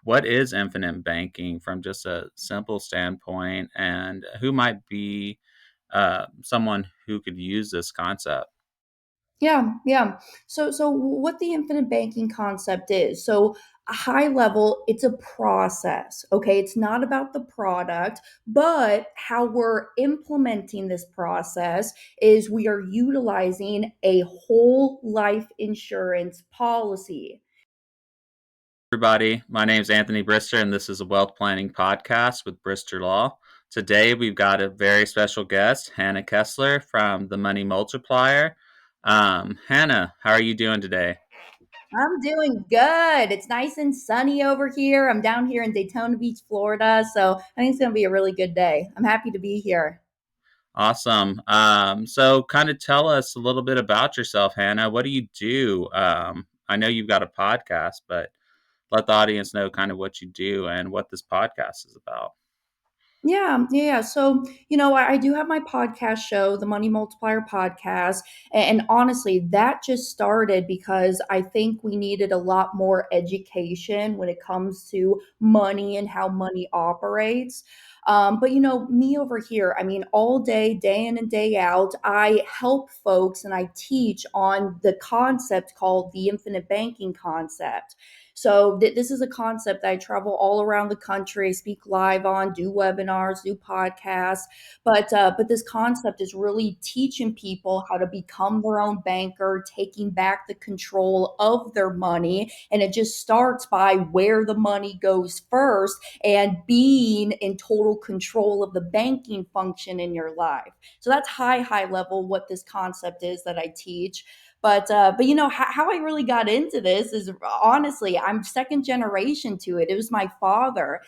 what is infinite banking from just a simple standpoint, and who might be someone who could use this concept? Yeah. So what the infinite banking concept is. So a high level, it's a process. Okay. It's not about the product, but how we're implementing this process is we are utilizing a whole life insurance policy. Everybody, my name is Anthony Brister, and this is a wealth planning podcast with Brister Law. Today, we've got a very special guest, Hannah Kesler from the Money Multiplier. Hannah, how are you doing today? I'm doing good. It's nice and sunny over here. I'm down here in Daytona Beach, Florida. So I think it's going to be a really good day. I'm happy to be here. Awesome. So, kind of tell us a little bit about yourself, Hannah. What do you do? I know you've got a podcast, but let the audience know kind of what you do and what this podcast is about. Yeah. So, I do have my podcast show, the Money Multiplier podcast. And honestly, that just started because I think we needed a lot more education when it comes to money and how money operates. But, me over here, I mean, all day in and day out, I help folks and I teach on the concept called the infinite banking concept. So this is a concept that I travel all around the country, speak live on, do webinars, do podcasts. But this concept is really teaching people how to become their own banker, taking back the control of their money, and it just starts by where the money goes first and being in total control of the banking function in your life. So that's high level what this concept is that I teach. But how I really got into this is honestly, I'm second generation to it. It was my father.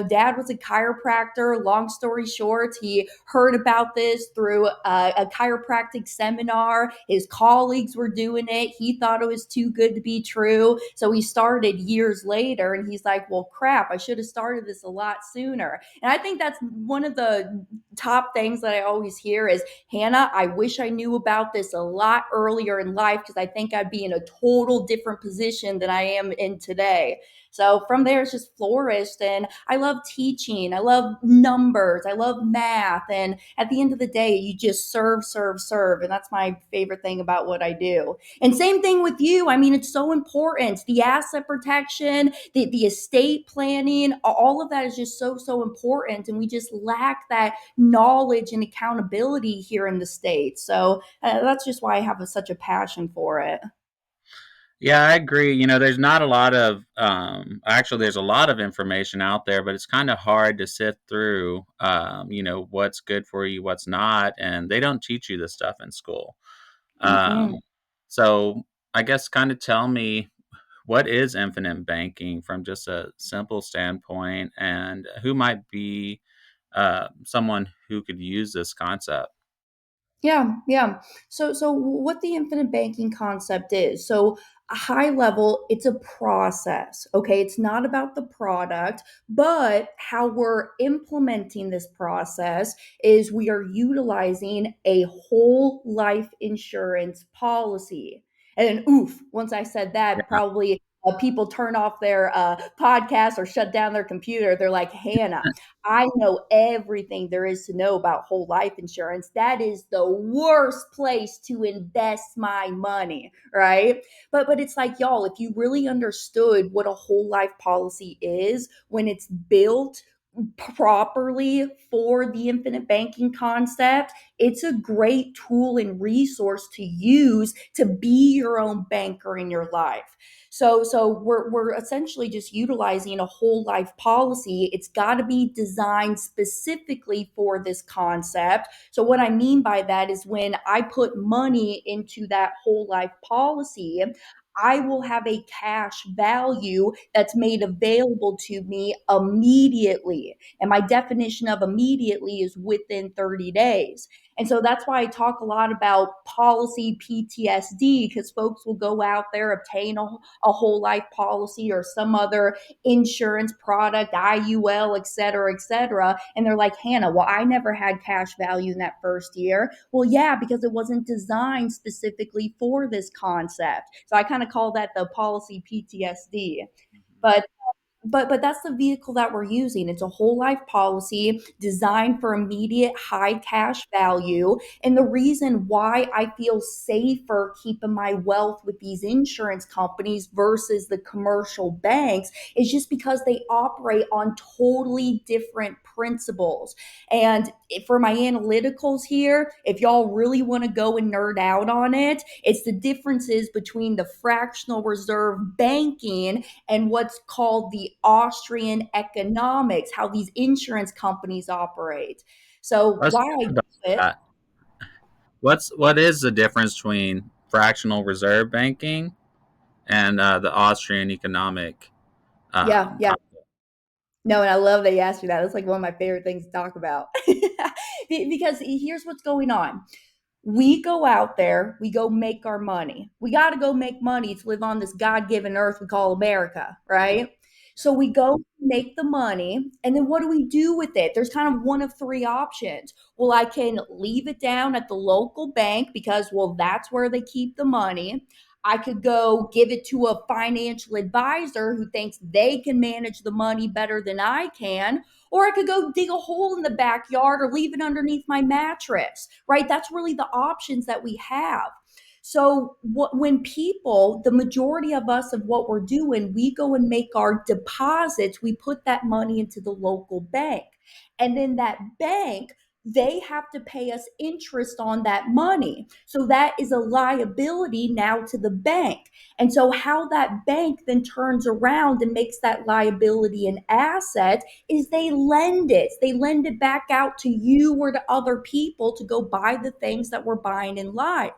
Dad was a chiropractor. Long story short, he heard about this through a chiropractic seminar. His colleagues were doing it. He thought it was too good to be true. So he started years later and he's like, well, crap, I should have started this a lot sooner. And I think that's one of the top things that I always hear is, Hannah, I wish I knew about this a lot earlier in life because I think I'd be in a total different position than I am in today. So from there, it's just flourished. And I love teaching. I love numbers. I love math. And at the end of the day, you just serve. And that's my favorite thing about what I do. And same thing with you. I mean, it's so important. The asset protection, the estate planning, all of that is just so important. And we just lack that knowledge and accountability here in the States. So that's just why I have such a passion for it. Yeah, I agree. There's not a lot of, actually, there's a lot of information out there, but it's kind of hard to sift through, what's good for you, what's not. And they don't teach you this stuff in school. Mm-mm. Um, so I guess kind of tell me, what is infinite banking from just a simple standpoint, and who might be someone who could use this concept? Yeah. So what the infinite banking concept is. So a high level, it's a process. Okay. It's not about the product, but how we're implementing this process is we are utilizing a whole life insurance policy. And then, oof, once I said that, Yeah. probably people turn off their podcast or shut down their computer. They're like, Hannah, I know everything there is to know about whole life insurance. That is the worst place to invest my money, right? But it's like, y'all, if you really understood what a whole life policy is when it's built properly for the infinite banking concept, it's a great tool and resource to use to be your own banker in your life. So we're essentially just utilizing a whole life policy. It's got to be designed specifically for this concept. So what I mean by that is when I put money into that whole life policy, I will have a cash value that's made available to me immediately. And my definition of immediately is within 30 days. And so that's why I talk a lot about policy PTSD, because folks will go out there, obtain a whole life policy or some other insurance product, IUL, et cetera. And they're like, Hannah, well, I never had cash value in that first year. Well, yeah, because it wasn't designed specifically for this concept. So I kind of call that the policy PTSD. But but that's the vehicle that we're using. It's a whole life policy designed for immediate high cash value. And the reason why I feel safer keeping my wealth with these insurance companies versus the commercial banks is just because they operate on totally different principles. And for my analyticals here, if y'all really want to go and nerd out on it, it's the differences between the fractional reserve banking and what's called the Austrian economics, how these insurance companies operate. So Let's why talk I do about it, that. What is the difference between fractional reserve banking and the Austrian economic yeah, yeah. concept? No, and I love that you asked me that. That's like one of my favorite things to talk about. Because here's what's going on. We go out there, we go make our money. We got to go make money to live on this God given earth we call America, right? So we go make the money, and then what do we do with it? There's kind of one of three options. Well, I can leave it down at the local bank because, well, that's where they keep the money. I could go give it to a financial advisor who thinks they can manage the money better than I can. Or I could go dig a hole in the backyard or leave it underneath my mattress, right? That's really the options that we have. So when people, the majority of us of what we're doing, we go and make our deposits, we put that money into the local bank. And then that bank, they have to pay us interest on that money. So that is a liability now to the bank. And so how that bank then turns around and makes that liability an asset is they lend it. They lend it back out to you or to other people to go buy the things that we're buying in life.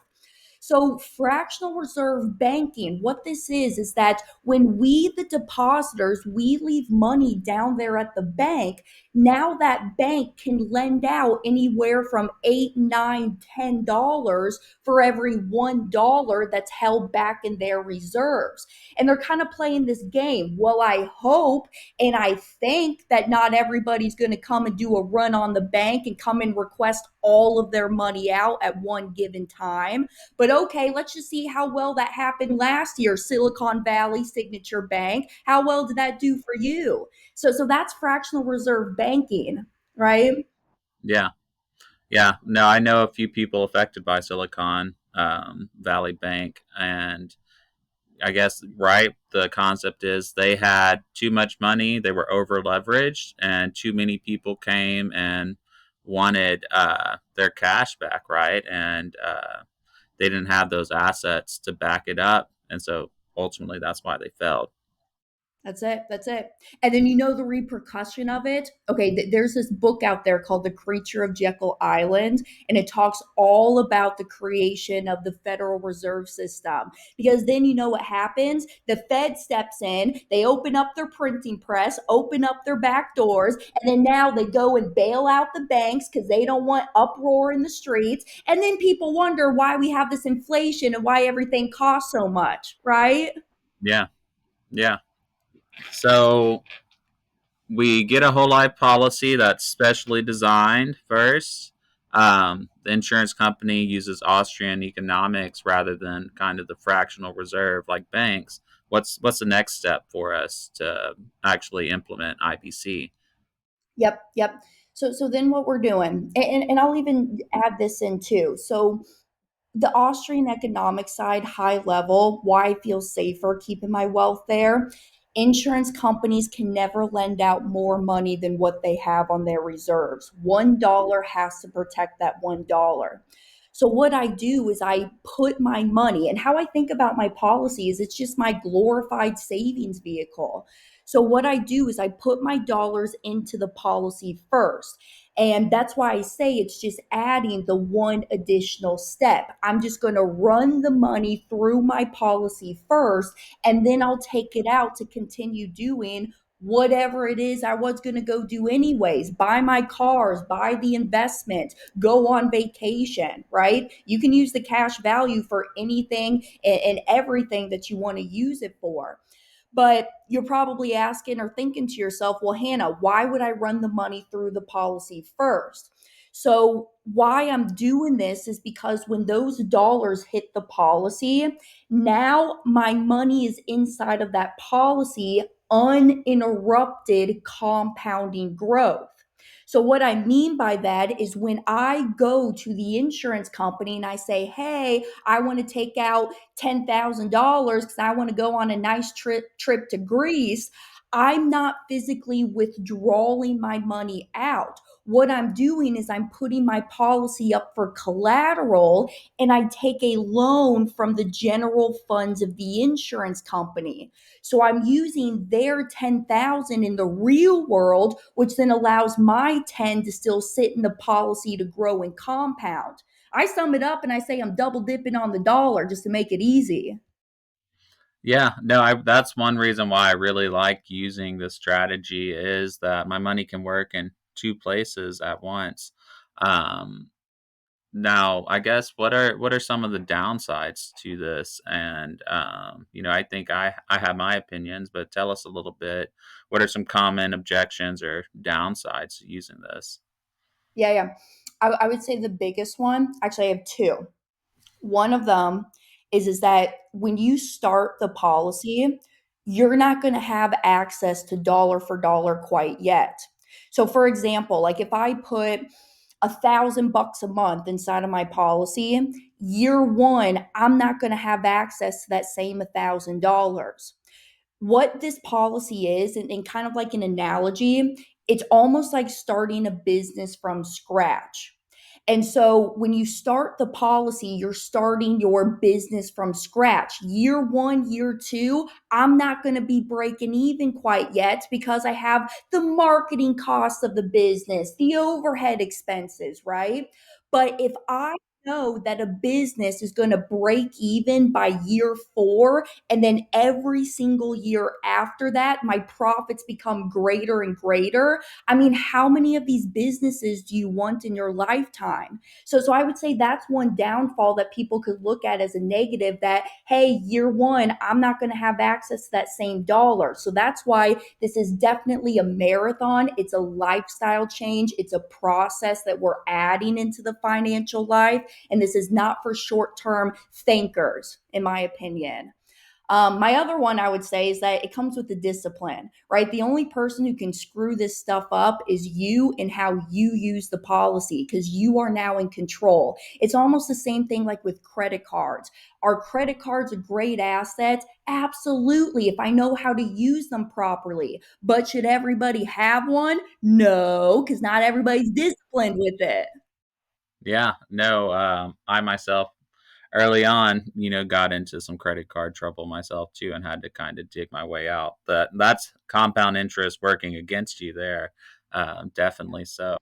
So, fractional reserve banking, what this is that when we, the depositors, we leave money down there at the bank, now that bank can lend out anywhere from $8, $9, $10 for every $1 that's held back in their reserves. And they're kind of playing this game. Well, I hope and I think that not everybody's going to come and do a run on the bank and come and request all of their money out at one given time. But okay, let's just see how well that happened last year. Silicon Valley Signature Bank. How well did that do for you? So that's fractional reserve banking, right? Yeah, yeah. No, I know a few people affected by Silicon Valley Bank, and I guess right. The concept is they had too much money, they were over leveraged, and too many people came and wanted their cash back, right? And they didn't have those assets to back it up, and so ultimately that's why they failed. That's it. That's it. And then you know the repercussion of it. Okay, there's this book out there called The Creature of Jekyll Island, and it talks all about the creation of the Federal Reserve System. Because then you know what happens? The Fed steps in, they open up their printing press, open up their back doors, and then now they go and bail out the banks because they don't want uproar in the streets. And then people wonder why we have this inflation and why everything costs so much, right? Yeah, yeah. So we get a whole life policy that's specially designed first. The insurance company uses Austrian economics rather than kind of the fractional reserve like banks. What's the next step for us to actually implement IPC? Yep, yep. So then what we're doing, and I'll even add this in too. So the Austrian economic side, high level, why I feel safer keeping my wealth there. Insurance companies can never lend out more money than what they have on their reserves. $1 has to protect that $1. So what I do is I put my money, and how I think about my policy is it's just my glorified savings vehicle. So what I do is I put my dollars into the policy first. And that's why I say it's just adding the one additional step. I'm just going to run the money through my policy first, and then I'll take it out to continue doing whatever it is I was going to go do anyways. Buy my cars, buy the investment, go on vacation, right? You can use the cash value for anything and everything that you want to use it for. But you're probably asking or thinking to yourself, well, Hannah, why would I run the money through the policy first? So, why I'm doing this is because when those dollars hit the policy, now my money is inside of that policy uninterrupted compounding growth. So, what I mean by that is when I go to the insurance company and I say, hey, I want to take out $10,000 because I want to go on a nice trip to Greece, I'm not physically withdrawing my money out. What I'm doing is I'm putting my policy up for collateral and I take a loan from the general funds of the insurance company. So I'm using their 10,000 in the real world, which then allows my 10 to still sit in the policy to grow and compound. I sum it up and I say I'm double dipping on the dollar just to make it easy. Yeah, no, that's one reason why I really like using this strategy is that my money can work in two places at once. Um, Now, I guess what are some of the downsides to this? And I think I have my opinions, but tell us a little bit. What are some common objections or downsides to using this? Yeah, yeah. I would say the biggest one, actually, I have two. One of them is that when you start the policy, you're not going to have access to dollar for dollar quite yet. So, for example, like if I put $1,000 a month inside of my policy, year one, I'm not going to have access to that same $1,000. What this policy is, and kind of like an analogy, it's almost like starting a business from scratch. And so when you start the policy, you're starting your business from scratch. Year one, year two, I'm not going to be breaking even quite yet because I have the marketing costs of the business, the overhead expenses, right? But if I know that a business is going to break even by year four, and then every single year after that, my profits become greater and greater. I mean, how many of these businesses do you want in your lifetime? So I would say that's one downfall that people could look at as a negative that, hey, year one, I'm not going to have access to that same dollar. So that's why this is definitely a marathon. It's a lifestyle change. It's a process that we're adding into the financial life. And this is not for short term thinkers, in my opinion. My other one I would say is that it comes with the discipline, right? The only person who can screw this stuff up is you and how you use the policy because you are now in control. It's almost the same thing like with credit cards. Are credit cards a great asset? Absolutely, if I know how to use them properly. But should everybody have one? No, because not everybody's disciplined with it. Yeah, no, I myself early on, got into some credit card trouble myself too, and had to kind of dig my way out. That's compound interest working against you there, definitely so.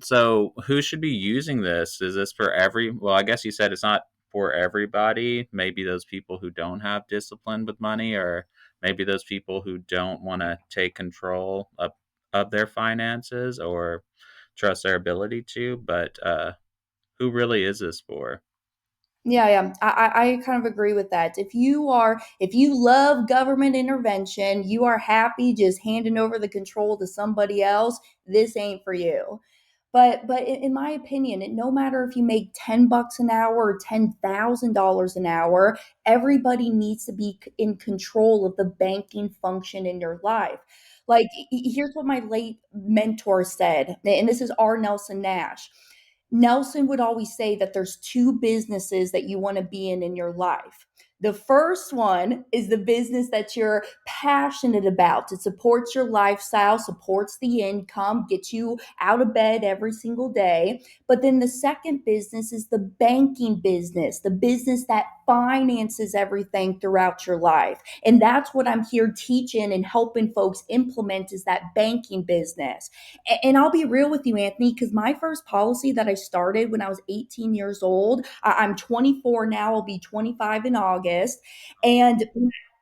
So who should be using this? Is this for well, I guess you said it's not for everybody. Maybe those people who don't have discipline with money, or maybe those people who don't want to take control of their finances or trust their ability to. But who really is this for? Yeah, yeah. I kind of agree with that. If you love government intervention, you are happy just handing over the control to somebody else, this ain't for you. But in my opinion, no matter if you make $10 an hour or $10,000 an hour, everybody needs to be in control of the banking function in your life. Like, here's what my late mentor said, and this is R. Nelson Nash. Nelson would always say that there's two businesses that you want to be in your life. The first one is the business that you're passionate about. It supports your lifestyle, supports the income, gets you out of bed every single day. But then the second business is the banking business, the business that finances everything throughout your life. And that's what I'm here teaching and helping folks implement is that banking business. And I'll be real with you, Anthony, because my first policy that I started when I was 18 years old, I'm 24 now, I'll be 25 in August. And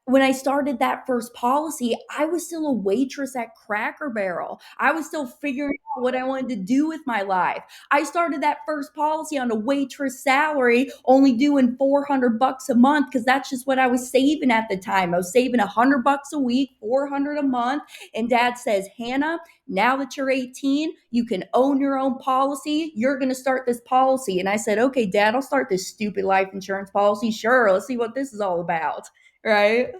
when I started that first policy, I was still a waitress at Cracker Barrel. I was still figuring out what I wanted to do with my life. I started that first policy on a waitress salary, only doing $400 a month because that's just what I was saving at the time. I was saving $100 a week, 400 a month. And dad says, Hannah, now that you're 18, you can own your own policy. You're going to start this policy. And I said, okay, dad, I'll start this stupid life insurance policy. Sure. Let's see what this is all about. Right.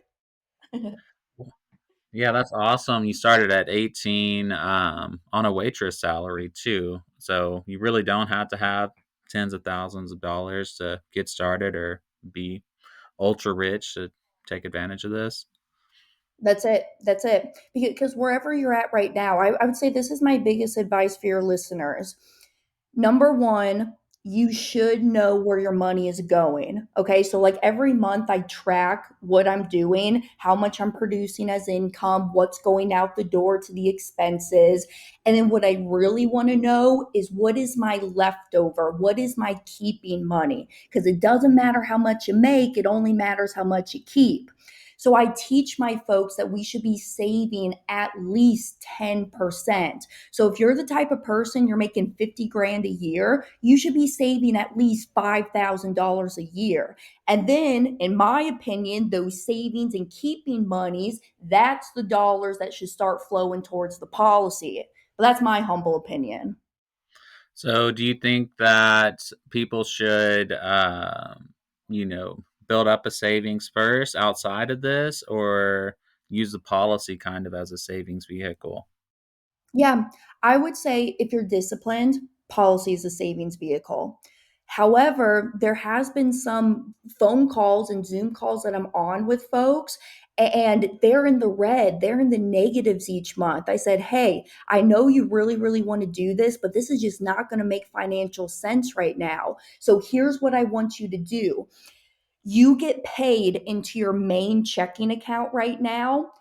Yeah, that's awesome. You started at 18 on a waitress salary too. So you really don't have to have tens of thousands of dollars to get started or be ultra rich to take advantage of this. That's it. That's it. Because wherever you're at right now, I would say this is my biggest advice for your listeners. Number one, you should know where your money is going. Okay. So, like every month, I track what I'm doing, how much I'm producing as income, what's going out the door to the expenses. And then, what I really want to know is what is my leftover? What is my keeping money? Because it doesn't matter how much you make, it only matters how much you keep. So I teach my folks that we should be saving at least 10%. So if you're the type of person you're making 50 grand a year, you should be saving at least $5,000 a year. And then, in my opinion, those savings and keeping monies, that's the dollars that should start flowing towards the policy. But that's my humble opinion. So do you think that people should, you know, build up a savings first outside of this or use the policy kind of as a savings vehicle? Yeah, I would say if you're disciplined, policy is a savings vehicle. However, there has been some phone calls and Zoom calls that I'm on with folks, and they're in the red, they're in the negatives each month. I said, "Hey, I know you really, really want to do this, but this is just not going to make financial sense right now. So here's what I want you to do. You get paid into your main checking account right now.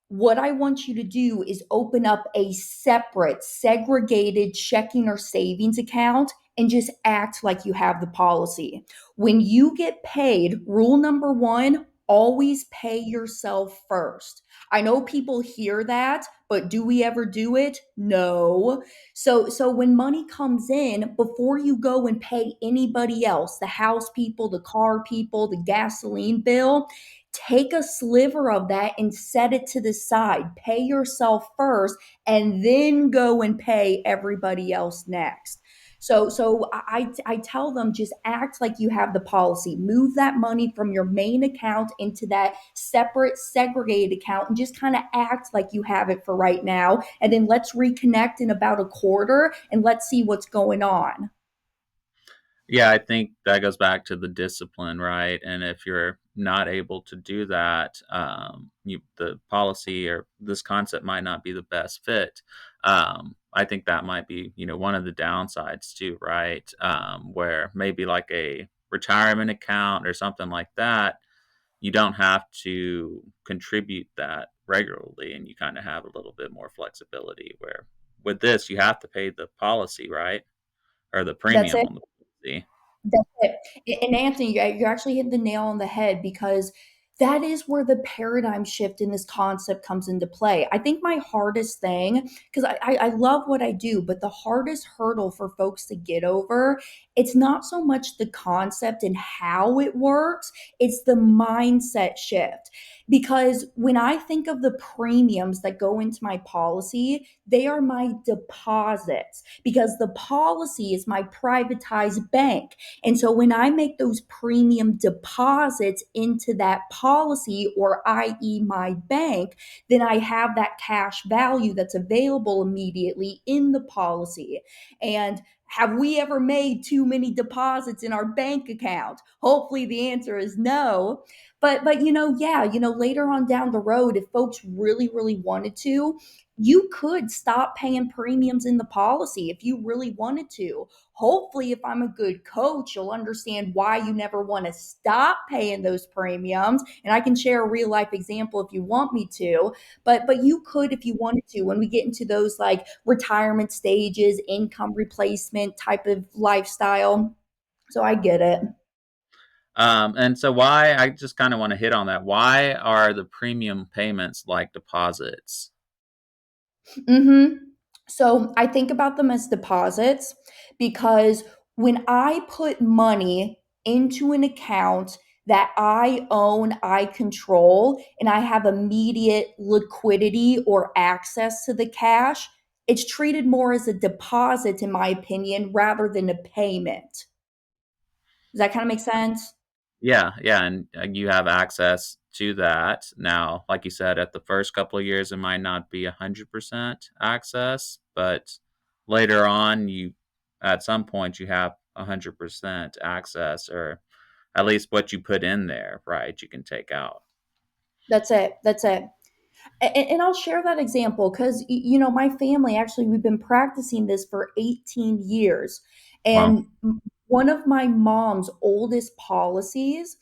What I want you to do is open up a separate, segregated checking or savings account and just act like you have the policy. When you get paid, rule number one, always pay yourself first. I know people hear that, but do we ever do it? No. So when money comes in, before you go and pay anybody else, the house people, the car people, the gasoline bill, take a sliver of that and set it to the side. Pay yourself first and then go and pay everybody else next. So I tell them just act like you have the policy. Move that money from your main account into that separate segregated account and just kind of act like you have it for right now. And then let's reconnect in about a quarter and let's see what's going on. Yeah, I think that goes back to the discipline, right? And if you're not able to do that, the policy or this concept might not be the best fit. I think that might be, one of the downsides too, right? Where maybe like a retirement account or something like that, you don't have to contribute that regularly, and you kind of have a little bit more flexibility. Where with this, you have to pay the policy, right, or the That's premium it. on the policy. That's it. And Anthony, you actually hit the nail on the head because that is where the paradigm shift in this concept comes into play. I think my hardest thing, because I love what I do, but the hardest hurdle for folks to get over, it's not so much the concept and how it works, it's the mindset shift. Because when I think of the premiums that go into my policy, they are my deposits because the policy is my privatized bank. And so when I make those premium deposits into that policy, or i.e., my bank, then I have that cash value that's available immediately in the policy. And have we ever made too many deposits in our bank account? Hopefully the answer is no. But yeah, later on down the road, if folks really, really wanted to, you could stop paying premiums in the policy if you really wanted to. Hopefully, if I'm a good coach, you'll understand why you never want to stop paying those premiums. And I can share a real life example if you want me to. But you could if you wanted to when we get into those like retirement stages, income replacement type of lifestyle. So I get it. And so why I just kind of want to hit on that. Why are the premium payments like deposits? Mm-hmm. So I think about them as deposits because when I put money into an account that I own, I control, and I have immediate liquidity or access to the cash, it's treated more as a deposit, in my opinion, rather than a payment. Does that kind of make sense? Yeah, yeah, and you have access. to that. Now, like you said, at the first couple of years, it might not be 100% access, but later on, at some point, you have 100% access, or at least what you put in there, right? You can take out. That's it. That's it. And I'll share that example because, my family actually, we've been practicing this for 18 years. Well, And one of my mom's oldest policies,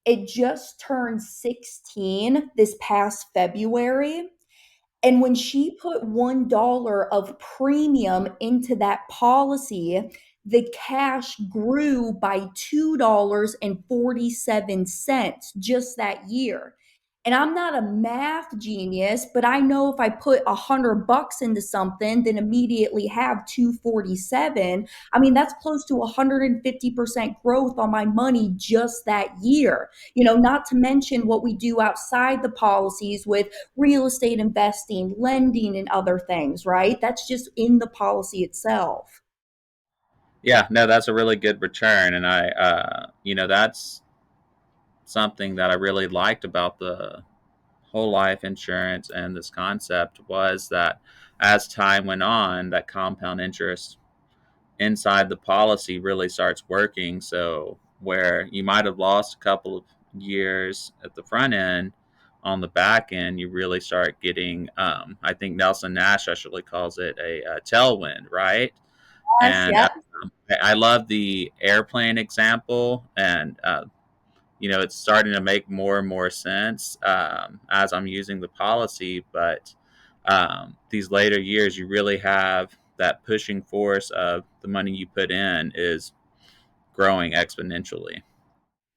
it just turned 16 this past February. And when she put $1 of premium into that policy, the cash grew by $2.47 just that year. And I'm not a math genius, but I know if I put $100 into something, then immediately have 247. I mean, that's close to 150% growth on my money just that year. Not to mention what we do outside the policies with real estate investing, lending, and other things, right? That's just in the policy itself. yeah, no, that's a really good return, and that's something that I really liked about the whole life insurance and this concept was that as time went on, that compound interest inside the policy really starts working. So where you might have lost a couple of years at the front end, on the back end, you really start getting. I think Nelson Nash actually calls it a tailwind, right? Yes, And yep, I love the airplane example, and it's starting to make more and more sense as I'm using the policy. But these later years, you really have that pushing force of the money you put in is growing exponentially.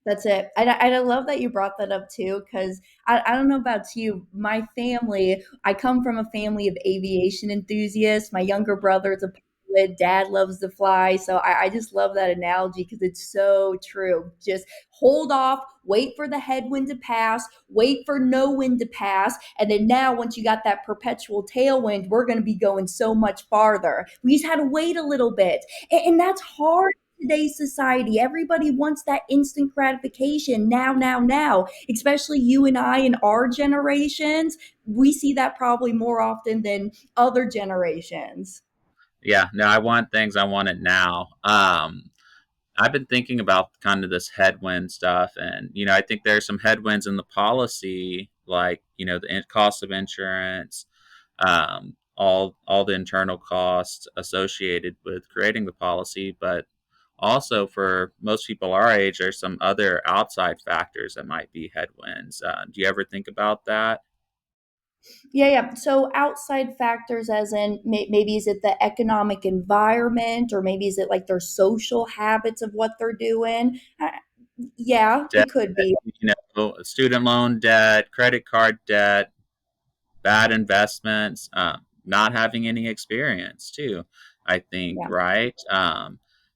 that's it. And I love that you brought that up too, because I don't know about you. My family, I come from a family of aviation enthusiasts. My younger brother is a pilot, dad loves to fly. So I just love that analogy because it's so true. Just hold off, wait for the headwind to pass, wait for no wind to pass. And then now, once you got that perpetual tailwind, we're going to be going so much farther. We just had to wait a little bit. And that's hard today's society. Everybody wants that instant gratification now, now, now, especially you and I in our generations. We see that probably more often than other generations. Yeah, no, I want it now. I've been thinking about kind of this headwind stuff, and I think there's some headwinds in the policy, like the cost of insurance, all the internal costs associated with creating the policy, but also for most people our age, there's some other outside factors that might be headwinds. Do you ever think about that? Yeah, yeah. So outside factors, as in maybe is it the economic environment, or maybe is it like their social habits of what they're doing? Yeah, Debt, it could be. student loan debt, credit card debt, bad investments, not having any experience too. I think, Yeah. right?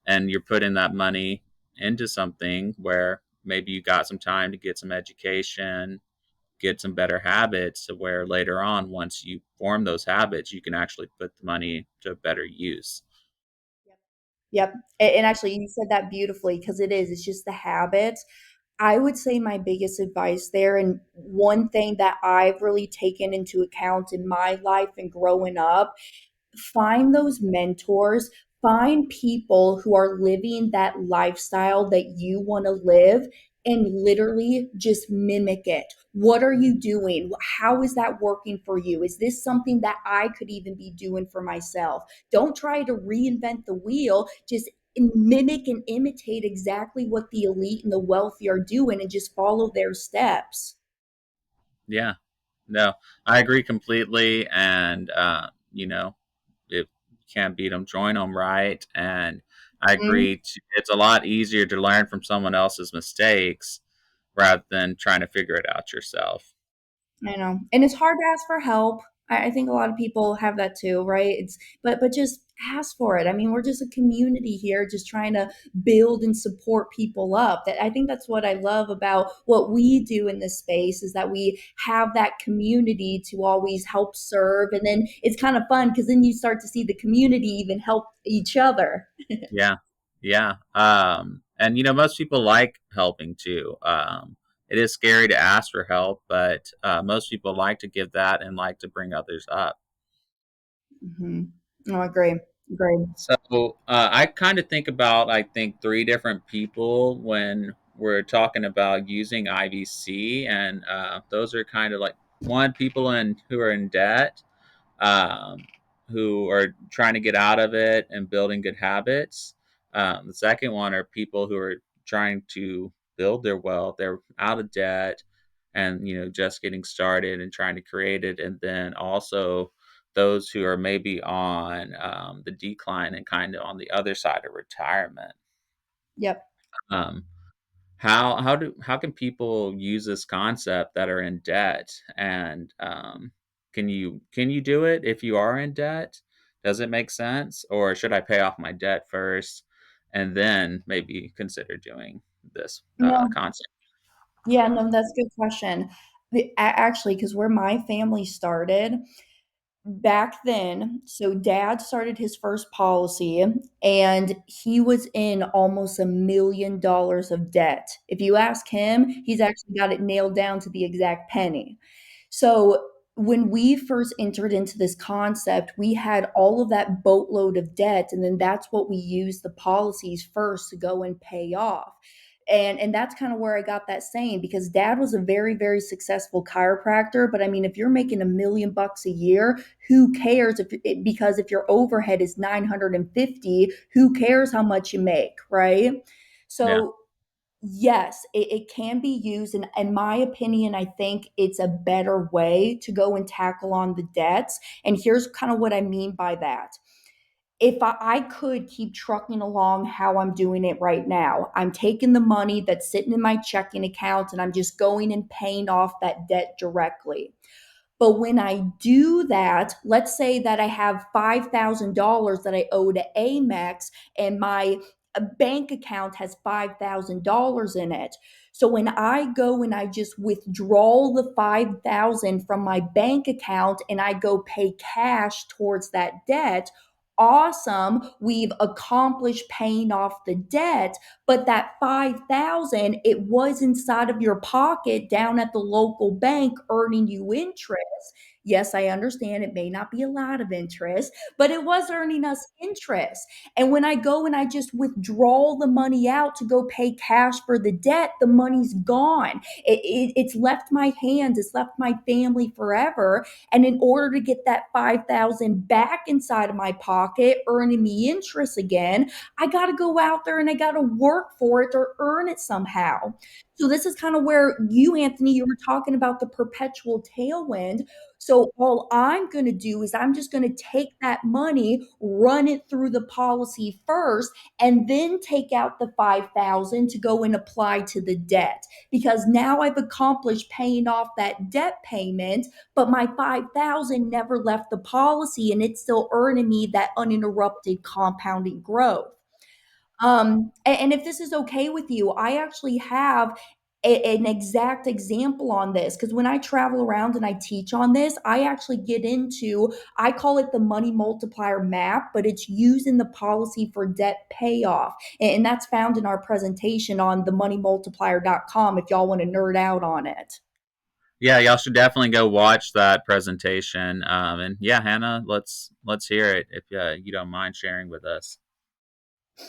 And you're putting that money into something where maybe you got some time to get some education, get some better habits, to where later on, once you form those habits, you can actually put the money to better use. Yep. And actually, you said that beautifully because it is. It's just the habits. I would say my biggest advice there, and one thing that I've really taken into account in my life and growing up, find those mentors, find people who are living that lifestyle that you want to live, and literally just mimic it. What are you doing? How is that working for you? Is this something that I could even be doing for myself? Don't try to reinvent the wheel. Just mimic and imitate exactly what the elite and the wealthy are doing and just follow their steps. Yeah, no, I agree completely. And, if you can't beat them, join them, right? And I Mhm. agree. It's a lot easier to learn from someone else's mistakes rather than trying to figure it out yourself. I know, and it's hard to ask for help. I think a lot of people have that too, right? It's but just ask for it. I mean, we're just a community here, just trying to build and support people up. That I think that's what I love about what we do in this space is that we have that community to always help serve, and then it's kind of fun because then you start to see the community even help each other. Yeah, yeah. And most people like helping too. it is scary to ask for help, but most people like to give that and like to bring others up. Hmm. No, I agree. Agree. So I kind of think about, I think, three different people when we're talking about using IVC, and those are kind of like one, people who are in debt, um, who are trying to get out of it and building good habits. The second one are people who are trying to build their wealth. They're out of debt and just getting started and trying to create it. And then also those who are maybe on the decline and kind of on the other side of retirement. Yep. Um, how can people use this concept that are in debt, and can you do it if you are in debt? Does it make sense, or should I pay off my debt first and then maybe consider doing this No, concept? yeah, no, that's a good question. Actually, because where my family started, back then, so dad started his first policy and he was in almost $1 million of debt. If you ask him, he's actually got it nailed down to the exact penny. So when we first entered into this concept, we had all of that boatload of debt, and then that's what we used the policies first to go and pay off. And that's kind of where I got that saying, because dad was a very, very successful chiropractor. But I mean, if you're making $1 million a year, who cares because if your overhead is 950, who cares how much you make, right? Yeah. So yes, it can be used. And in my opinion, I think it's a better way to go and tackle on the debts. And here's kind of what I mean by that. If I could keep trucking along how I'm doing it right now, I'm taking the money that's sitting in my checking account and I'm just going and paying off that debt directly. But when I do that, let's say that I have $5,000 that I owe to Amex and my bank account has $5,000 in it. So when I go and I just withdraw the 5,000 from my bank account and I go pay cash towards that debt, awesome, we've accomplished paying off the debt, but that 5,000, it was inside of your pocket down at the local bank earning you interest. Yes, I understand it may not be a lot of interest, but it was earning us interest. And when I go and I just withdraw the money out to go pay cash for the debt, the money's gone. It's left my hands, it's left my family forever. And in order to get that 5,000 back inside of my pocket, earning me interest again, I got to go out there and I got to work for it or earn it somehow. So this is kind of where you, Anthony, you were talking about the perpetual tailwind. So all I'm going to do is I'm just going to take that money, run it through the policy first, and then take out the 5,000 to go and apply to the debt, because now I've accomplished paying off that debt payment, but my 5,000 never left the policy and it's still earning me that uninterrupted compounding growth. And if this is okay with you, I actually have an exact example on this, because when I travel around and I teach on this, I actually get into, I call it the money multiplier map, but it's used in the policy for debt payoff. And that's found in our presentation on themoneymultiplier.com if y'all want to nerd out on it. Yeah, y'all should definitely go watch that presentation. And yeah, Hannah, let's hear it if you don't mind sharing with us.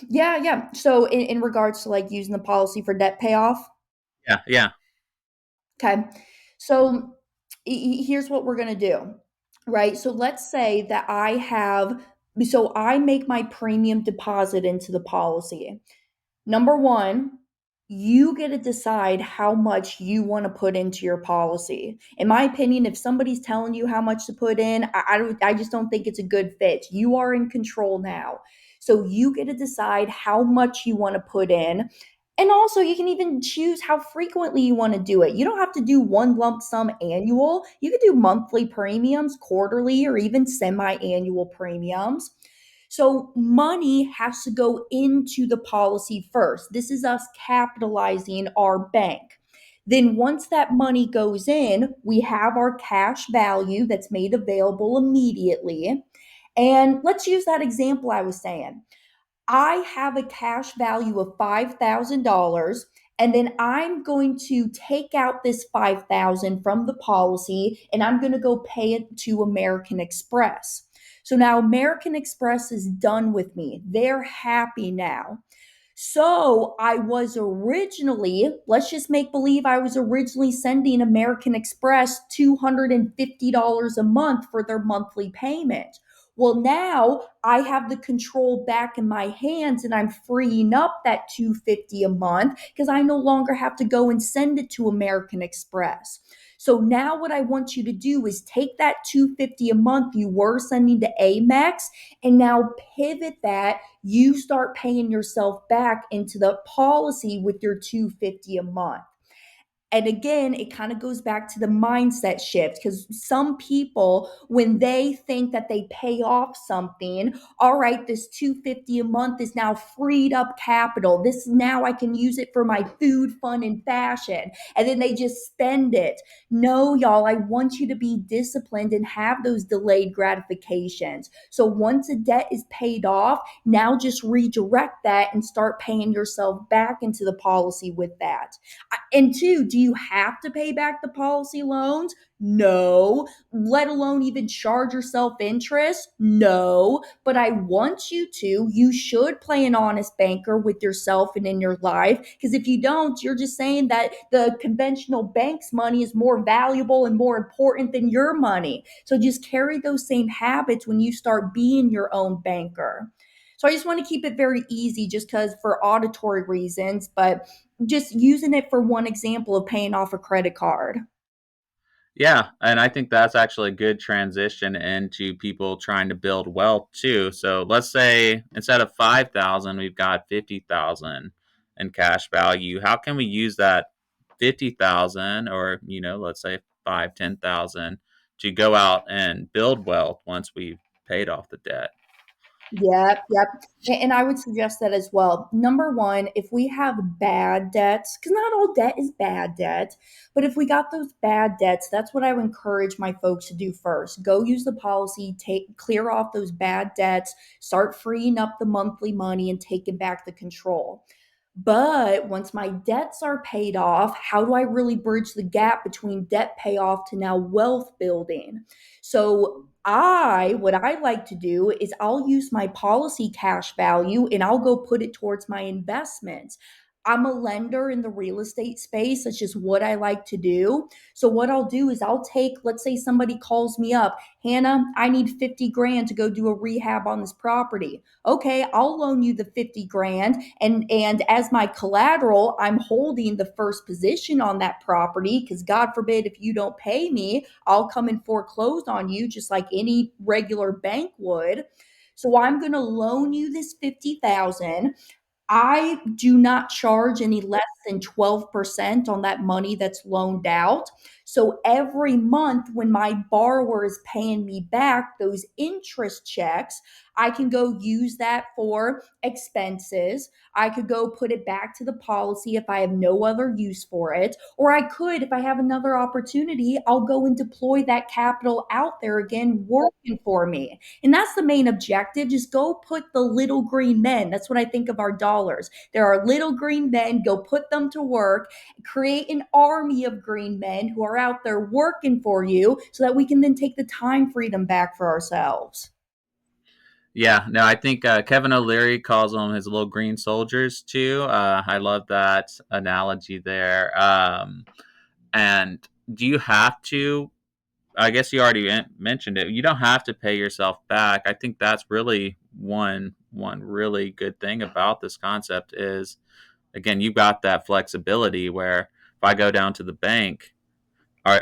Yeah, yeah. So in regards to like using the policy for debt payoff, Yeah, yeah, okay. So here's what we're going to do, right? So let's say that so I make my premium deposit into the policy. Number one, you get to decide how much you want to put into your policy. In my opinion, if somebody's telling you how much to put in, I just don't think it's a good fit. You are in control now. So you get to decide how much you want to put in. And also, you can even choose how frequently you want to do it. You don't have to do one lump sum annual. You could do monthly premiums, quarterly, or even semi annual premiums. So money has to go into the policy first. This is us capitalizing our bank. Then once that money goes in, we have our cash value that's made available immediately. And let's use that example I was saying. I have a cash value of $5,000 And then I'm going to take out this 5,000 from the policy and I'm going to go pay it to American Express. So now American Express is done with me. They're happy now. So I was originally, let's just make believe I was originally sending American Express $250 a month for their monthly payment. Well, now I have the control back in my hands and I'm freeing up that 250 a month because I no longer have to go and send it to American Express. So now what I want you to do is take that 250 a month you were sending to Amex and now pivot that. You start paying yourself back into the policy with your 250 a month. And again, it kind of goes back to the mindset shift because some people, when they think that they pay off something, all right, this 250 a month is now freed up capital. This now I can use it for my food, fun, and fashion. And then they just spend it. No, y'all, I want you to be disciplined and have those delayed gratifications. So once a debt is paid off, now just redirect that and start paying yourself back into the policy with that. And two, do you have to pay back the policy loans? No. Let alone even charge yourself interest? No. But I want you to. You should play an honest banker with yourself and in your life. Because if you don't, you're just saying that the conventional bank's money is more valuable and more important than your money. So just carry those same habits when you start being your own banker. So I just want to keep it very easy just because for auditory reasons, but just using it for one example of paying off a credit card. Yeah, and I think that's actually a good transition into people trying to build wealth too. So let's say instead of 5,000, we've got 50,000 in cash value. How can we use that 50,000 or, let's say 5, 10,000 to go out and build wealth once we've paid off the debt? Yep, yep. And I would suggest that as well. Number one, if we have bad debts, because not all debt is bad debt, but if we got those bad debts, that's what I would encourage my folks to do first. Go use the policy, clear off those bad debts, start freeing up the monthly money and taking back the control. But once my debts are paid off, how do I really bridge the gap between debt payoff to now wealth building? So what I like to do is I'll use my policy cash value and I'll go put it towards my investments. I'm a lender in the real estate space. That's just what I like to do. So what I'll do is I'll take, let's say somebody calls me up, Hannah, I need 50 grand to go do a rehab on this property. Okay, I'll loan you the 50 grand and as my collateral, I'm holding the first position on that property because God forbid if you don't pay me, I'll come and foreclose on you just like any regular bank would. So I'm going to loan you this 50,000. I do not charge any less than 12% on that money that's loaned out. So every month when my borrower is paying me back those interest checks, I can go use that for expenses. I could go put it back to the policy if I have no other use for it. Or I could, if I have another opportunity, I'll go and deploy that capital out there again, working for me. And that's the main objective. Just go put the little green men. That's what I think of our dollars. There are little green men. Go put them to work, create an army of green men who are out there working for you so that we can then take the time freedom back for ourselves. Yeah, no, I think Kevin O'Leary calls them his little green soldiers too. I love that analogy there. And do you have to? I guess you already mentioned it. You don't have to pay yourself back. I think that's really one really good thing about this concept is again you've got that flexibility where if I go down to the bank,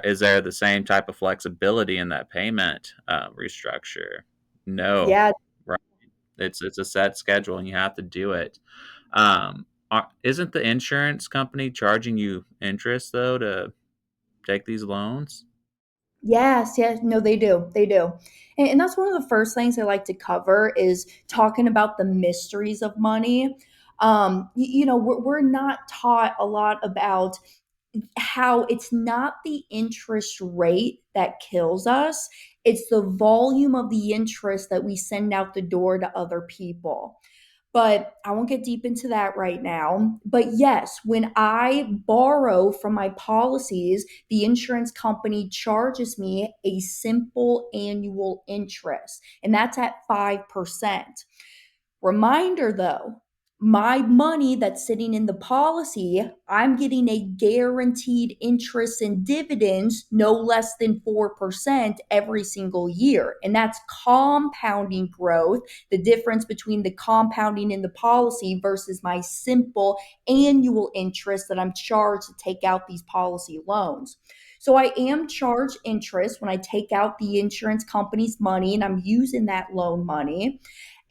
is there the same type of flexibility in that payment restructure? No, Yeah, right? It's a set schedule and you have to do it. Isn't the insurance company charging you interest though to take these loans? yes, yes. No, they do. They do. And that's one of the first things I like to cover is talking about the mysteries of money. We're not taught a lot about how it's not the interest rate that kills us, it's the volume of the interest that we send out the door to other people. But I won't get deep into that right now. But yes, when I borrow from my policies, the insurance company charges me a simple annual interest, and that's at 5%. Reminder though, my money that's sitting in the policy, I'm getting a guaranteed interest and dividends no less than 4% every single year. And that's compounding growth, the difference between the compounding in the policy versus my simple annual interest that I'm charged to take out these policy loans. So I am charged interest when I take out the insurance company's money and I'm using that loan money.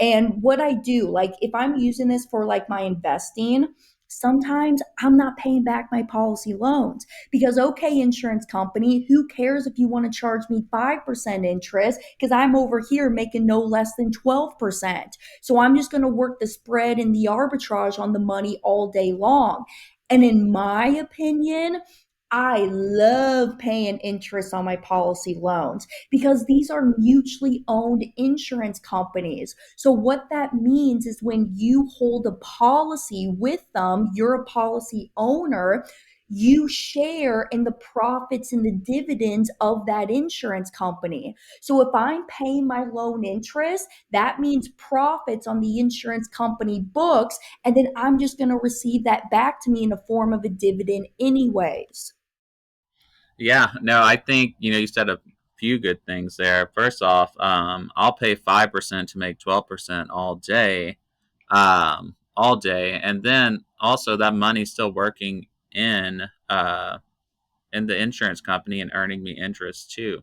And what I do, like if I'm using this for like my investing, sometimes I'm not paying back my policy loans because, okay, insurance company, who cares if you want to charge me 5% interest because I'm over here making no less than 12%. So I'm just going to work the spread and the arbitrage on the money all day long. And in my opinion, I love paying interest on my policy loans because these are mutually owned insurance companies. So, what that means is when you hold a policy with them, you're a policy owner, you share in the profits and the dividends of that insurance company. So, if I'm paying my loan interest, that means profits on the insurance company books, and then I'm just going to receive that back to me in the form of a dividend, anyways. Yeah, no, I think you said a few good things there. First off, I'll pay 5% to make 12% all day, and then also that money's still working in the insurance company and earning me interest too.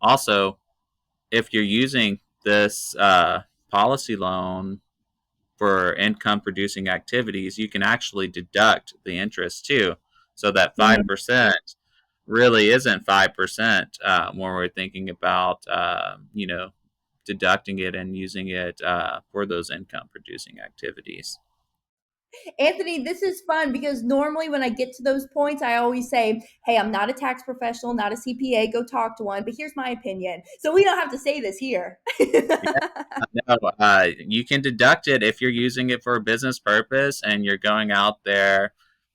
Also, if you're using this policy loan for income producing activities, you can actually deduct the interest too. So that Yeah. 5% really isn't 5% when we're thinking about, deducting it and using it for those income producing activities. Anthony, this is fun because normally when I get to those points, I always say, hey, I'm not a tax professional, not a CPA, go talk to one. But here's my opinion. So we don't have to say this here. No, you can deduct it if you're using it for a business purpose and you're going out there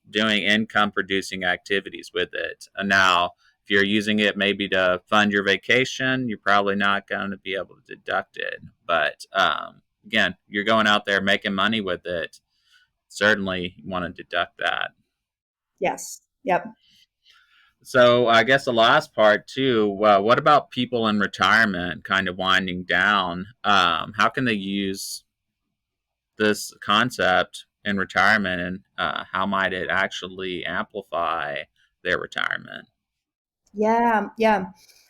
doing income producing activities with it. Now, if you're using it maybe to fund your vacation, you're probably not going to be able to deduct it. But again, you're going out there making money with it. Certainly, you want to deduct that. Yes. Yep. So, I guess the last part too. What about people in retirement, kind of winding down? How can they use this concept in retirement, and how might it actually amplify their retirement? Yeah, yeah.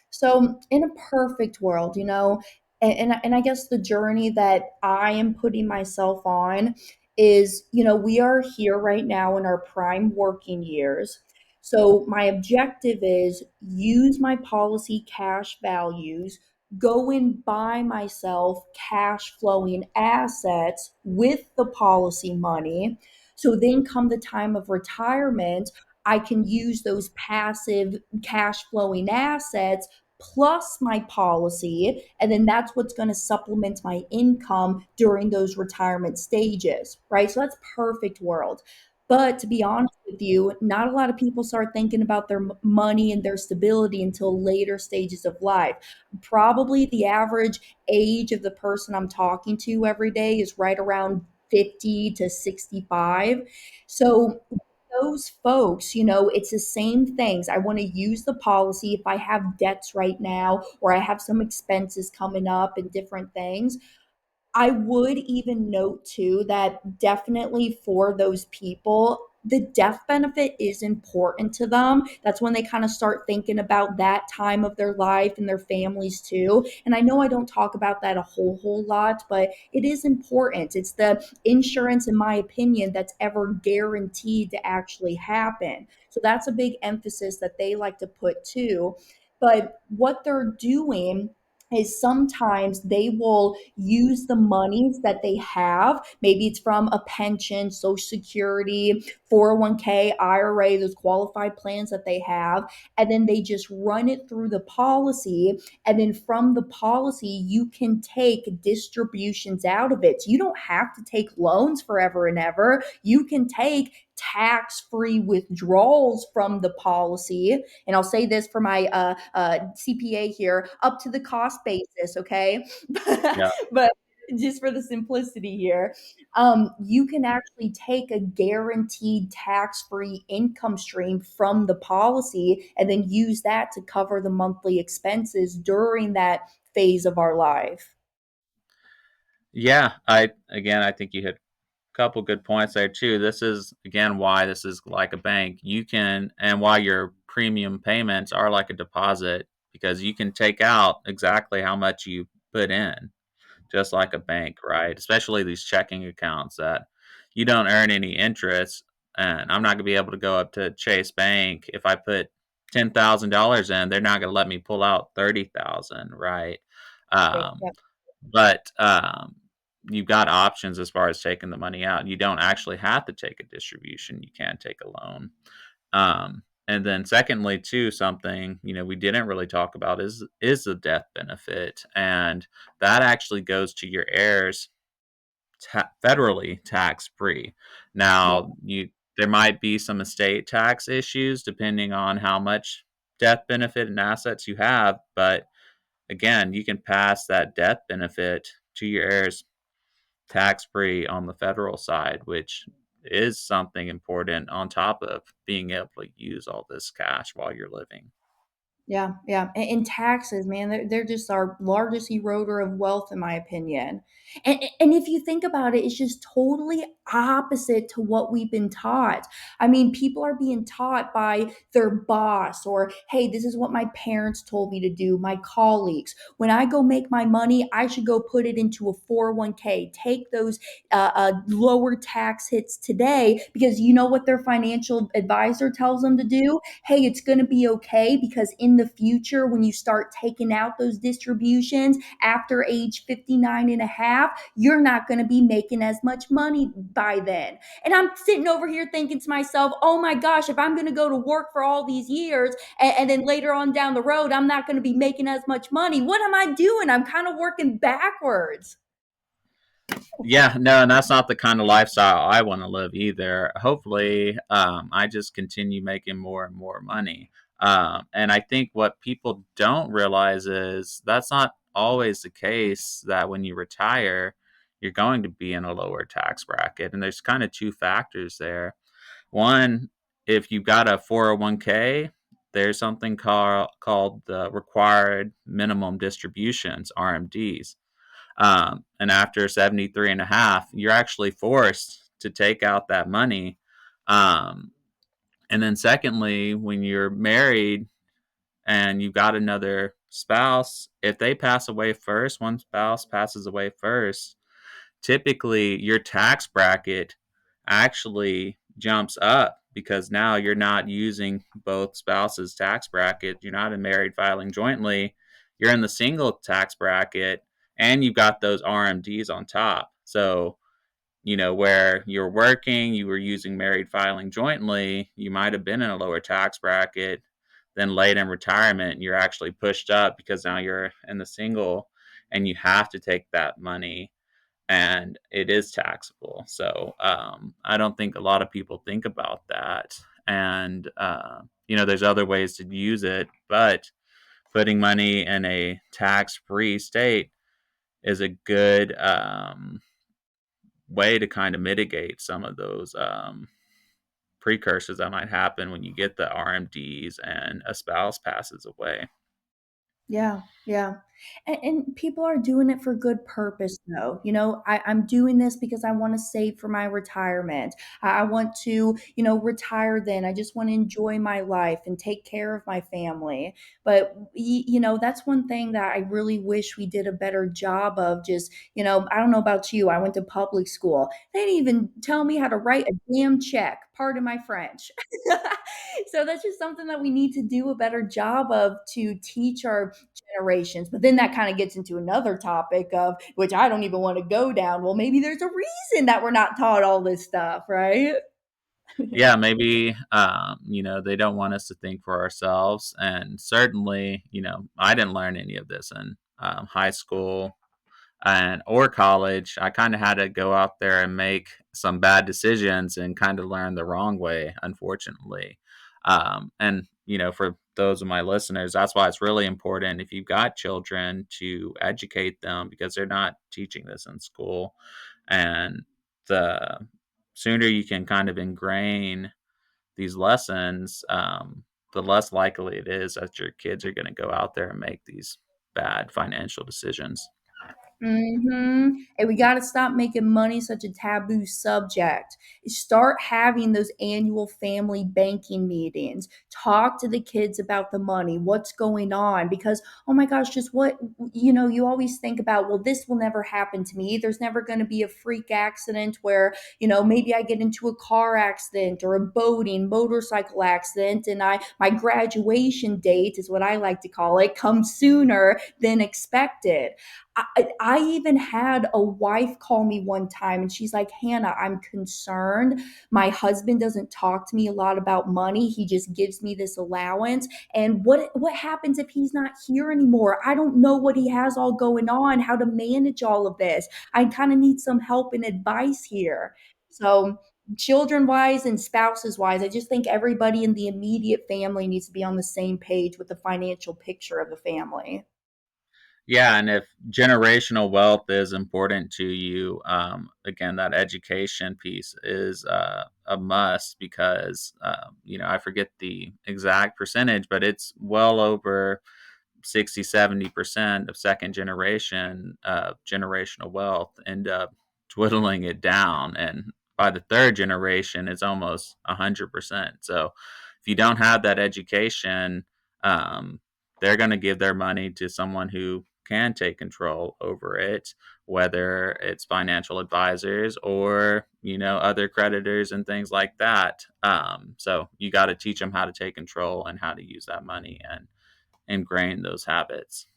So in a perfect world, and I guess the journey that I am putting myself on is, we are here right now in our prime working years. So my objective is use my policy cash values, go and buy myself cash flowing assets with the policy money. So then come the time of retirement, I can use those passive cash flowing assets plus my policy. And then that's what's going to supplement my income during those retirement stages, right? So that's perfect world. But to be honest with you, not a lot of people start thinking about their money and their stability until later stages of life. Probably the average age of the person I'm talking to every day is right around 50 to 65. So those folks, it's the same things. I want to use the policy if I have debts right now or I have some expenses coming up and different things. I would even note too that definitely for those people, the death benefit is important to them. That's when they kind of start thinking about that time of their life and their families too. And I know I don't talk about that a whole lot, but it is important. It's the insurance, in my opinion, that's ever guaranteed to actually happen. So that's a big emphasis that they like to put too. But what they're doing is sometimes they will use the monies that they have. Maybe it's from a pension, social security, 401k, IRA, those qualified plans that they have. And then they just run it through the policy. And then from the policy, you can take distributions out of it. So you don't have to take loans forever and ever. You can take tax free withdrawals from the policy, and I'll say this for my CPA here, up to the cost basis, okay? Yeah. But just for the simplicity here, you can actually take a guaranteed tax free income stream from the policy and then use that to cover the monthly expenses during that phase of our life. Yeah, I think you hit a couple good points there too. This is again why this is like a bank. You can and why your premium payments are like a deposit because you can take out exactly how much you put in, just like a bank, right? Especially these checking accounts that you don't earn any interest. And I'm not gonna be able to go up to Chase Bank if I put $10,000 in. They're not gonna let me pull out 30,000, right? Um, Yeah, but you've got options as far as taking the money out. You don't actually have to take a distribution. You can take a loan. And then secondly, too, something we didn't really talk about is the death benefit, and that actually goes to your heirs federally tax free. yeah, Now, you there might be some estate tax issues depending on how much death benefit and assets you have, but again, you can pass that death benefit to your heirs tax free on the federal side, which is something important on top of being able to use all this cash while you're living. yeah, yeah. And taxes, man, they're just our largest eroder of wealth, in my opinion. And if you think about it, it's just totally opposite to what we've been taught. I mean, people are being taught by their boss, or, hey, this is what my parents told me to do, my colleagues. When I go make my money, I should go put it into a 401k, take those lower tax hits today, because you know what their financial advisor tells them to do? Hey, it's going to be okay because in the future, when you start taking out those distributions after age 59 and a half, you're not going to be making as much money by then. And I'm sitting over here thinking to myself, oh my gosh, if I'm going to go to work for all these years and then later on down the road, I'm not going to be making as much money, what am I doing? I'm kind of working backwards. Yeah, no, and that's not the kind of lifestyle I want to live either. Hopefully, I just continue making more and more money. And I think what people don't realize is that's not always the case, that when you retire, you're going to be in a lower tax bracket. And there's kind of two factors there. One, if you've got a 401k, there's something called the required minimum distributions, RMDs. And after 73 and a half, you're actually forced to take out that money. Um, and then secondly, when you're married and you've got another spouse, if they pass away first, one spouse passes away first, typically your tax bracket actually jumps up because now you're not using both spouses' tax bracket. You're not in married filing jointly. You're in the single tax bracket and you've got those RMDs on top. So, where you're working, you were using married filing jointly, you might have been in a lower tax bracket. Then late in retirement, you're actually pushed up because now you're in the single and you have to take that money and it is taxable. So I don't think a lot of people think about that. And there's other ways to use it, but putting money in a tax-free state is a good way to kind of mitigate some of those precursors that might happen when you get the RMDs and a spouse passes away. Yeah, yeah. And people are doing it for good purpose, though. I'm doing this because I want to save for my retirement. I want to, retire then. I just want to enjoy my life and take care of my family. But, that's one thing that I really wish we did a better job of. Just, I don't know about you. I went to public school. They didn't even tell me how to write a damn check. Pardon my French. So that's just something that we need to do a better job of to teach our generations. But then that kind of gets into another topic of which I don't even want to go down. Well, maybe there's a reason that we're not taught all this stuff, right? Yeah, maybe they don't want us to think for ourselves, and certainly, I didn't learn any of this in high school and or college. I kind of had to go out there and make some bad decisions and kind of learn the wrong way, unfortunately. And for those of my listeners, that's why it's really important if you've got children to educate them because they're not teaching this in school. And the sooner you can kind of ingrain these lessons, the less likely it is that your kids are going to go out there and make these bad financial decisions. And we got to stop making money such a taboo subject. Start having those annual family banking meetings. Talk to the kids about the money, what's going on. Because, oh my gosh, just what, you always think about, well, this will never happen to me. There's never going to be a freak accident where, maybe I get into a car accident or a boating, motorcycle accident, and my graduation date is what I like to call it, comes sooner than expected. I even had a wife call me one time and she's like, Hannah, I'm concerned. My husband doesn't talk to me a lot about money. He just gives me this allowance. And what happens if he's not here anymore? I don't know what he has all going on, how to manage all of this. I kind of need some help and advice here. So children wise and spouses wise, I just think everybody in the immediate family needs to be on the same page with the financial picture of the family. Yeah, and if generational wealth is important to you, again, that education piece is a must because, I forget the exact percentage, but it's well over 60, 70% of second generation generational wealth end up twiddling it down. And by the third generation, it's almost 100%. So if you don't have that education, um, they're going to give their money to someone who can take control over it, whether it's financial advisors or other creditors and things like that. So you got to teach them how to take control and how to use that money and ingrain those habits.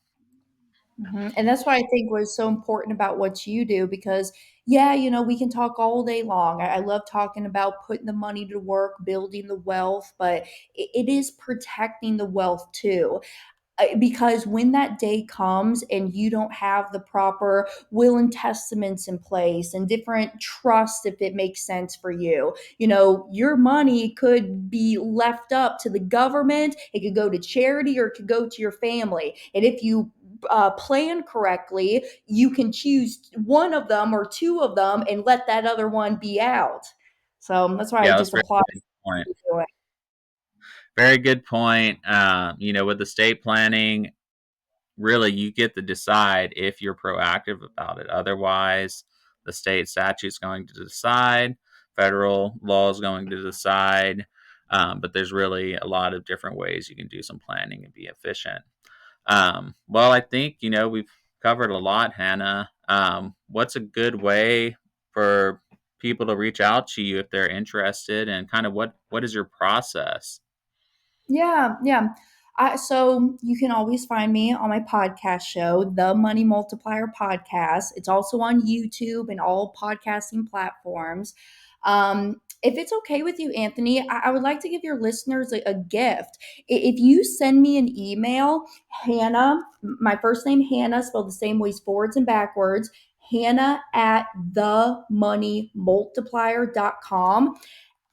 And that's why I think was so important about what you do because, yeah, we can talk all day long. I love talking about putting the money to work, building the wealth, but it is protecting the wealth too. Because when that day comes and you don't have the proper will and testaments in place and different trusts, if it makes sense for you, your money could be left up to the government, it could go to charity, or it could go to your family. And if you plan correctly, you can choose one of them or two of them and let that other one be out. So that's why I Yeah, that's just a very applaud good point. you for doing. Very good point. With estate planning, really you get to decide if you're proactive about it. Otherwise, the state statute's going to decide, federal law is going to decide. But there's really a lot of different ways you can do some planning and be efficient. Well, I think, we've covered a lot, Hannah. What's a good way for people to reach out to you if they're interested and kind of what is your process? Yeah, yeah. So you can always find me on my podcast show, The Money Multiplier Podcast. It's also on YouTube and all podcasting platforms. If it's okay with you, Anthony, I would like to give your listeners a gift. If you send me an email, Hannah, my first name Hannah, spelled the same ways forwards and backwards, Hannah at themoneymultiplier.com.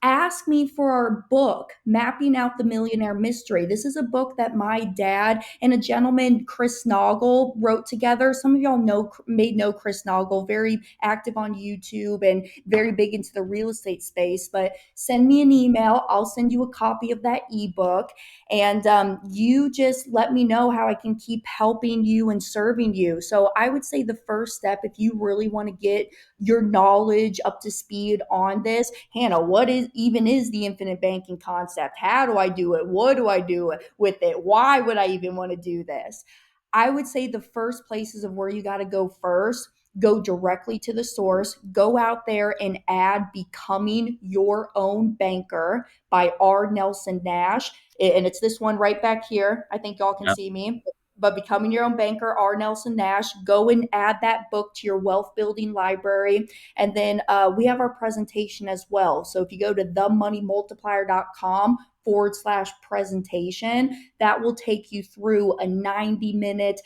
Ask me for our book, Mapping Out the Millionaire Mystery. This is a book that my dad and a gentleman, Chris Noggle, wrote together. Some of y'all may know Chris Noggle, very active on YouTube and very big into the real estate space. But send me an email. I'll send you a copy of that ebook. And you just let me know how I can keep helping you and serving you. So I would say the first step, if you really want to get your knowledge up to speed on this, Hannah, what is the infinite banking concept? How do I do it? What do I do with it? Why would I even want to do this? I would say the first places of where you got to go first, go directly to the source, go out there and add Becoming Your Own Banker by R. Nelson Nash. And it's this one right back here. I think y'all can Yep. see me. but Becoming Your Own Banker, R. Nelson Nash. Go and add that book to your wealth building library. And then we have our presentation as well. So if you go to themoneymultiplier.com/presentation, that will take you through a 90-minute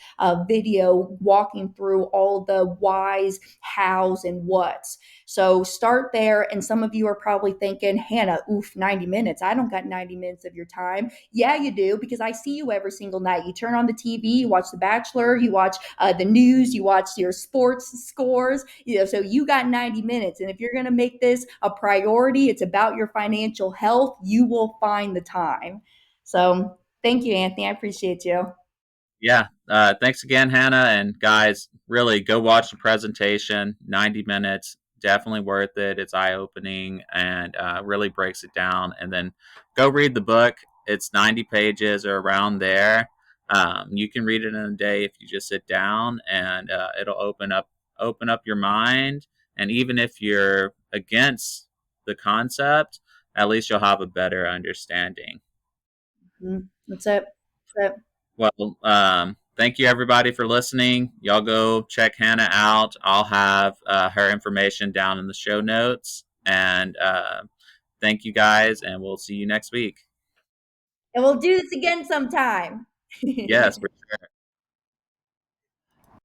video walking through all the whys, hows, and whats. So start there. And some of you are probably thinking, Hannah, oof, 90 minutes. I don't got 90 minutes of your time. Yeah, you do, because I see you every single night. You turn on the TV, you watch The Bachelor, you watch the news, you watch your sports scores. So you got 90 minutes. And if you're going to make this a priority, it's about your financial health, you will find the time. So thank you, Anthony. I appreciate you. Yeah. Thanks again, Hannah. And guys, really go watch the presentation. 90 minutes, definitely worth it. It's eye opening and really breaks it down. And then go read the book. It's 90 pages or around there. You can read it in a day if you just sit down, and it'll open up your mind. And even if you're against the concept, at least you'll have a better understanding. That's it. That's it. Well, thank you everybody for listening. Y'all go check Hannah out. I'll have her information down in the show notes. And thank you guys, and we'll see you next week. And we'll do this again sometime. Yes,